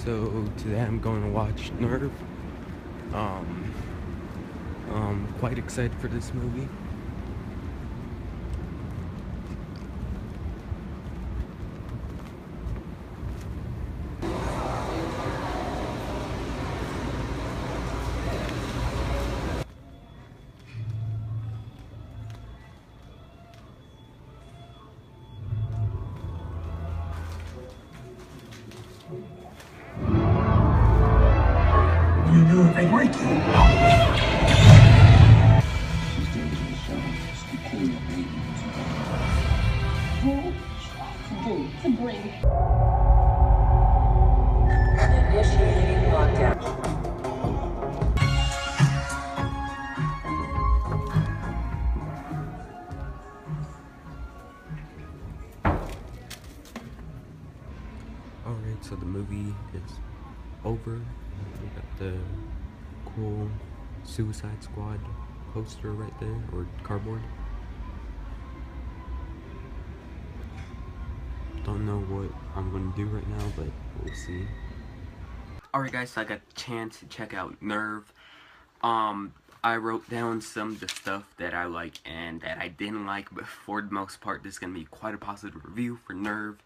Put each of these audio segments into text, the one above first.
So today I'm going to watch Nerve. Um, quite excited for this movie. You knew they'd wake you. To bring. Initiating lockdown. Alright, so the movie is over. We got the cool Suicide Squad poster right there, or cardboard. Don't know what I'm gonna do right now, but we'll see. Alright guys, so I got the chance to check out Nerve. I wrote down some of the stuff that I like and that I didn't like, but for the most part, this is gonna be quite a positive review for Nerve.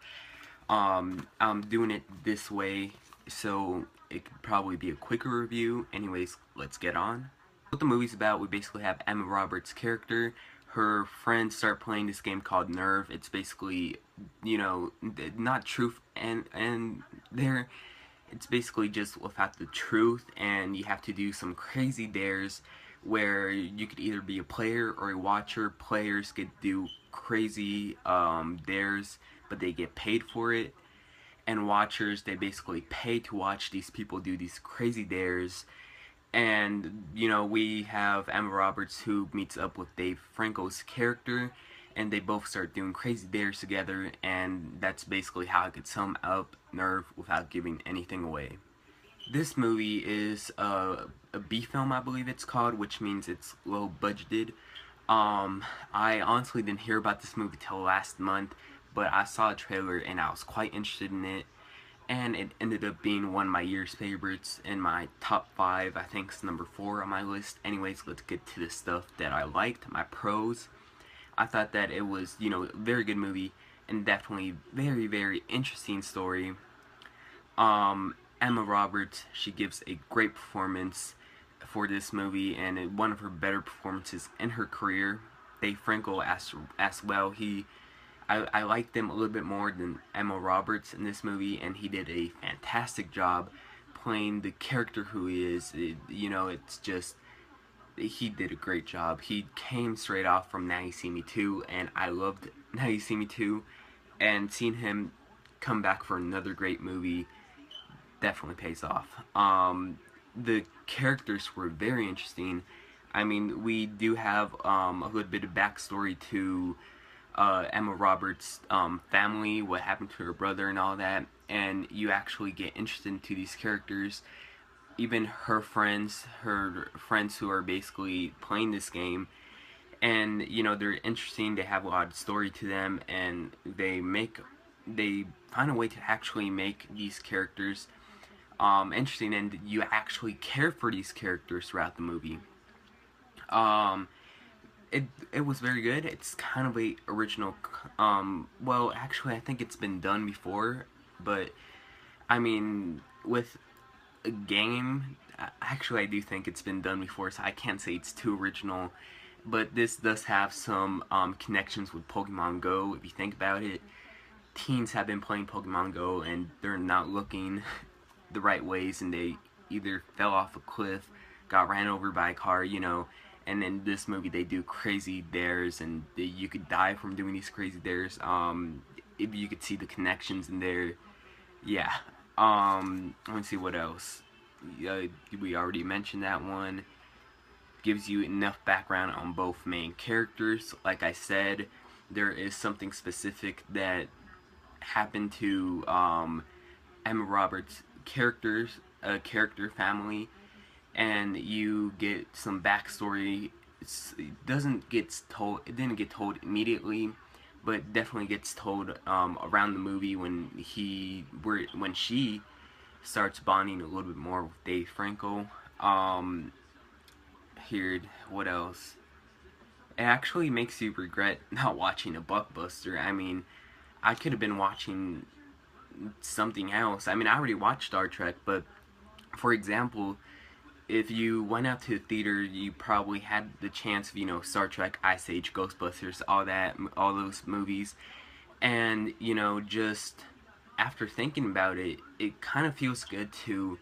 I'm doing it this way, so it could probably be a quicker review. Anyways, let's get on. What the movie's about, we basically have Emma Roberts' character. Her friends start playing this game called Nerve. It's basically, you know, not truth and there. It's basically just without the truth, and you have to do some crazy dares where you could either be a player or a watcher. Players get to do crazy dares, but they get paid for it. And watchers, they basically pay to watch these people do these crazy dares. And, you know, we have Emma Roberts who meets up with Dave Franco's character, and they both start doing crazy dares together, and that's basically how I could sum up Nerve without giving anything away. This movie is a B film, I believe it's called, which means it's low budgeted. I honestly didn't hear about this movie till last month, but I saw a trailer and I was quite interested in it, and it ended up being one of my year's favorites in my top 5. I think it's number 4 on my list. Anyways, let's get to the stuff that I liked, my pros. I thought that it was, you know, a very good movie and definitely very, very interesting story. Emma Roberts, she gives a great performance for this movie, and one of her better performances in her career. Dave Franco as well. I liked him a little bit more than Emma Roberts in this movie, and he did a fantastic job playing the character who he is. You know, it's just, he did a great job. He came straight off from Now You See Me 2, and I loved Now You See Me 2, and seeing him come back for another great movie definitely pays off. The characters were very interesting. I mean, we do have a little bit of backstory to Emma Roberts' family, what happened to her brother and all that, and you actually get interested into these characters. Even her friends who are basically playing this game, and you know, they're interesting. They have a lot of story to them, and they find a way to actually make these characters interesting, and you actually care for these characters throughout the movie. It was very good. It's kind of a original. Well, actually, I think it's been done before, but I mean, with a game, actually, I do think it's been done before, so I can't say it's too original. But this does have some connections with Pokemon Go. If you think about it, teens have been playing Pokemon Go, and they're not looking the right ways, and they either fell off a cliff, got ran over by a car, you know. And in this movie, they do crazy dares, and you could die from doing these crazy dares. If you could see the connections in there, yeah. Let me see what else. We already mentioned that one. Gives you enough background on both main characters. Like I said, there is something specific that happened to Emma Roberts' character family, and you get some backstory. It didn't get told immediately, but definitely gets told around the movie when she starts bonding a little bit more with Dave Franco. Here, what else? It actually makes you regret not watching a blockbuster. I mean, I could have been watching something else. I mean, I already watched Star Trek, but for example, if you went out to the theater, you probably had the chance of, Star Trek, Ice Age, Ghostbusters, all that, all those movies, and, just after thinking about it, it kind of feels good to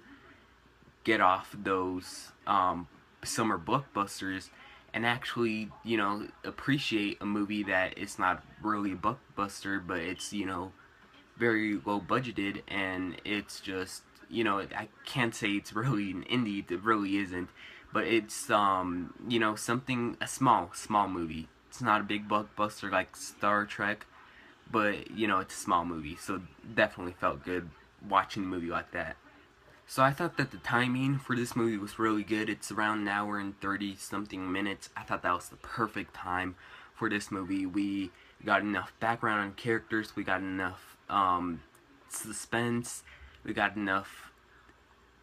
get off those summer blockbusters and actually, appreciate a movie that it's not really a blockbuster, but it's, very low budgeted, and it's just, I can't say it's really an indie, it really isn't, but it's something, a small movie. It's not a big blockbuster like Star Trek, but it's a small movie, so definitely felt good watching a movie like that. So I thought that the timing for this movie was really good. It's around an hour and 30 something minutes. I thought that was the perfect time for this movie. We got enough background on characters, we got enough suspense, we got enough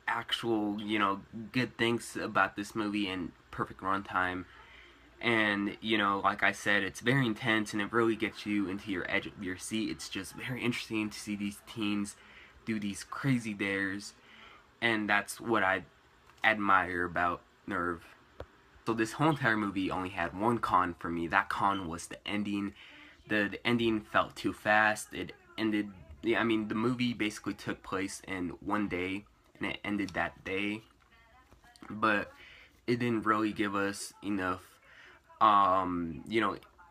actual, good things about this movie, and perfect runtime. And, like I said, it's very intense, and it really gets you into your edge of your seat. It's just very interesting to see these teens do these crazy dares, and that's what I admire about Nerve. So this whole entire movie only had one con for me. That con was the ending. The ending felt too fast. It ended, I mean, the movie basically took place in one day, and it ended that day, but it didn't really give us enough,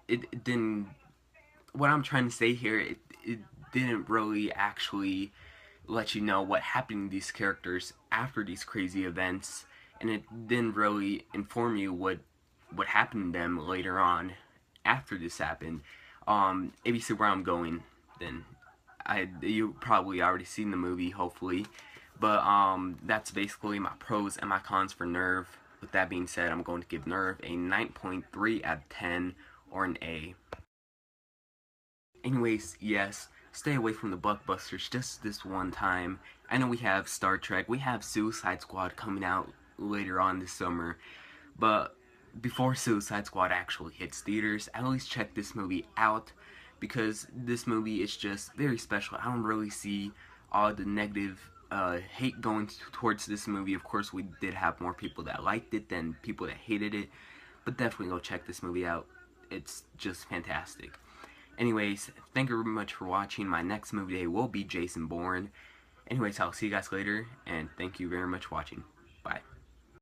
it didn't, what I'm trying to say here, it didn't really actually let you know what happened to these characters after these crazy events, and it didn't really inform you what happened to them later on after this happened. If you see where I'm going, then you probably already seen the movie, hopefully. But that's basically my pros and my cons for Nerve. With that being said, I'm going to give Nerve a 9.3 out of 10, or an A. Anyways, yes, stay away from the blockbusters just this one time. I know we have Star Trek, we have Suicide Squad coming out later on this summer, but before Suicide Squad actually hits theaters, at least check this movie out, because this movie is just very special. I don't really see all the negative hate going towards this movie. Of course, we did have more people that liked it than people that hated it, but definitely go check this movie out. It's just fantastic. Anyways, thank you very much for watching. My next movie day will be Jason Bourne. Anyways, I'll see you guys later, and thank you very much for watching.